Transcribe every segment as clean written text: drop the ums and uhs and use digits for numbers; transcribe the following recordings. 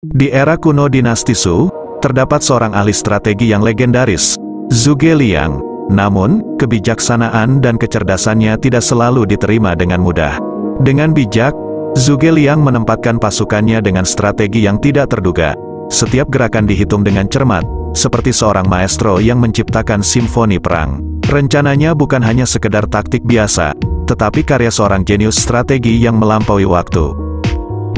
Di era kuno dinasti Su, terdapat seorang ahli strategi yang legendaris, Zhuge Liang. Namun, kebijaksanaan dan kecerdasannya tidak selalu diterima dengan mudah. Dengan bijak, Zhuge Liang menempatkan pasukannya dengan strategi yang tidak terduga. Setiap gerakan dihitung dengan cermat, seperti seorang maestro yang menciptakan simfoni perang. Rencananya bukan hanya sekedar taktik biasa, tetapi karya seorang jenius strategi yang melampaui waktu.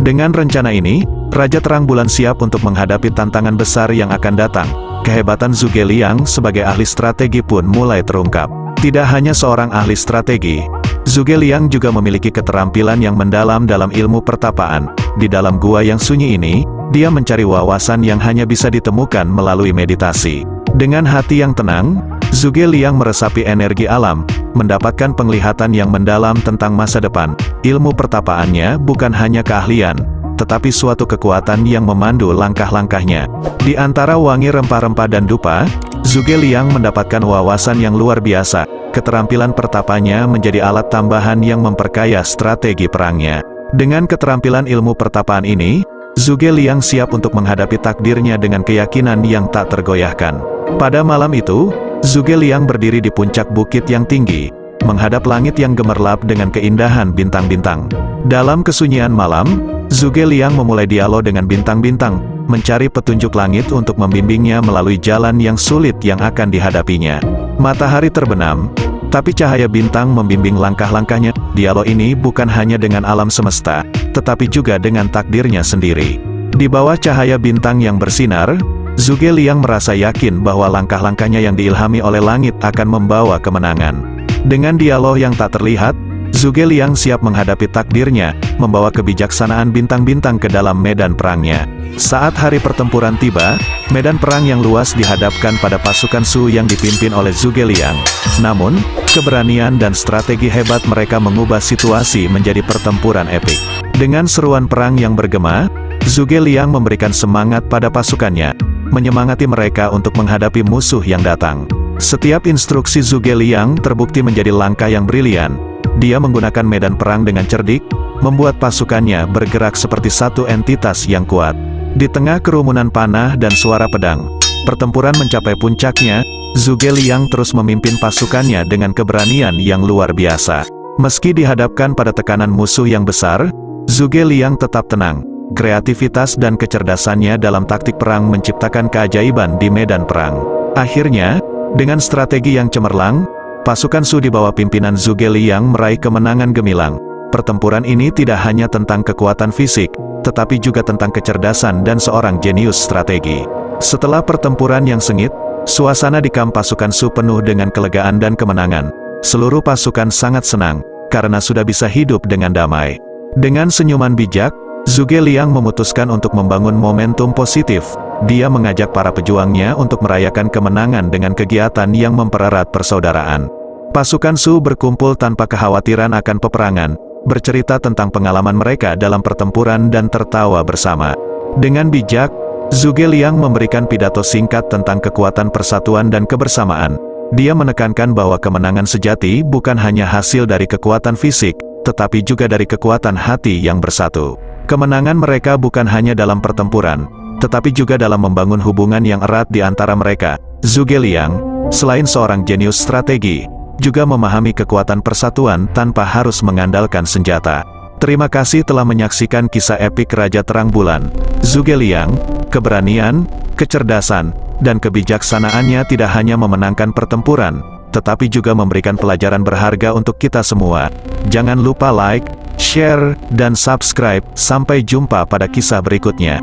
Dengan rencana ini, Raja Terang Bulan siap untuk menghadapi tantangan besar yang akan datang. Kehebatan Zhuge Liang sebagai ahli strategi pun mulai terungkap. Tidak hanya seorang ahli strategi, Zhuge Liang juga memiliki keterampilan yang mendalam dalam ilmu pertapaan. Di dalam gua yang sunyi ini, dia mencari wawasan yang hanya bisa ditemukan melalui meditasi. Dengan hati yang tenang, Zhuge Liang meresapi energi alam, mendapatkan penglihatan yang mendalam tentang masa depan. Ilmu pertapaannya bukan hanya keahlian, tetapi suatu kekuatan yang memandu langkah-langkahnya. Di antara wangi rempah-rempah dan dupa, Zhuge Liang mendapatkan wawasan yang luar biasa. Keterampilan pertapanya menjadi alat tambahan yang memperkaya strategi perangnya. Dengan keterampilan ilmu pertapaan ini, Zhuge Liang siap untuk menghadapi takdirnya dengan keyakinan yang tak tergoyahkan. Pada malam itu, Zhuge Liang berdiri di puncak bukit yang tinggi, menghadap langit yang gemerlap dengan keindahan bintang-bintang. Dalam kesunyian malam, Zhuge Liang memulai dialog dengan bintang-bintang, mencari petunjuk langit untuk membimbingnya melalui jalan yang sulit yang akan dihadapinya. Matahari terbenam, tapi cahaya bintang membimbing langkah-langkahnya. Dialog ini bukan hanya dengan alam semesta, tetapi juga dengan takdirnya sendiri. Di bawah cahaya bintang yang bersinar, Zhuge Liang merasa yakin bahwa langkah-langkahnya yang diilhami oleh langit akan membawa kemenangan. Dengan dialog yang tak terlihat, Zhuge Liang siap menghadapi takdirnya, membawa kebijaksanaan bintang-bintang ke dalam medan perangnya. Saat hari pertempuran tiba, medan perang yang luas dihadapkan pada pasukan Su yang dipimpin oleh Zhuge Liang. Namun, keberanian dan strategi hebat mereka mengubah situasi menjadi pertempuran epik. Dengan seruan perang yang bergema, Zhuge Liang memberikan semangat pada pasukannya, menyemangati mereka untuk menghadapi musuh yang datang. Setiap instruksi Zhuge Liang terbukti menjadi langkah yang brilian. Dia menggunakan medan perang dengan cerdik, membuat pasukannya bergerak seperti satu entitas yang kuat. Di tengah kerumunan panah dan suara pedang, pertempuran mencapai puncaknya. Zhuge Liang terus memimpin pasukannya dengan keberanian yang luar biasa. Meski dihadapkan pada tekanan musuh yang besar, Zhuge Liang tetap tenang. Kreativitas dan kecerdasannya dalam taktik perang menciptakan keajaiban di medan perang. Akhirnya, dengan strategi yang cemerlang, pasukan Su di bawah pimpinan Zhuge Liang meraih kemenangan gemilang. Pertempuran ini tidak hanya tentang kekuatan fisik, tetapi juga tentang kecerdasan dan seorang jenius strategi. Setelah pertempuran yang sengit, suasana di kamp pasukan Su penuh dengan kelegaan dan kemenangan. Seluruh pasukan sangat senang, karena sudah bisa hidup dengan damai. Dengan senyuman bijak, Zhuge Liang memutuskan untuk membangun momentum positif. Dia mengajak para pejuangnya untuk merayakan kemenangan dengan kegiatan yang mempererat persaudaraan. Pasukan Su berkumpul tanpa kekhawatiran akan peperangan, bercerita tentang pengalaman mereka dalam pertempuran dan tertawa bersama. Dengan bijak, Zhuge Liang memberikan pidato singkat tentang kekuatan persatuan dan kebersamaan. Dia menekankan bahwa kemenangan sejati bukan hanya hasil dari kekuatan fisik, tetapi juga dari kekuatan hati yang bersatu. Kemenangan mereka bukan hanya dalam pertempuran, tetapi juga dalam membangun hubungan yang erat di antara mereka. Zhuge Liang, selain seorang jenius strategi, juga memahami kekuatan persatuan tanpa harus mengandalkan senjata. Terima kasih telah menyaksikan kisah epik Raja Terang Bulan. Zhuge Liang, keberanian, kecerdasan, dan kebijaksanaannya tidak hanya memenangkan pertempuran, tetapi juga memberikan pelajaran berharga untuk kita semua. Jangan lupa like, share, dan subscribe. Sampai jumpa pada kisah berikutnya.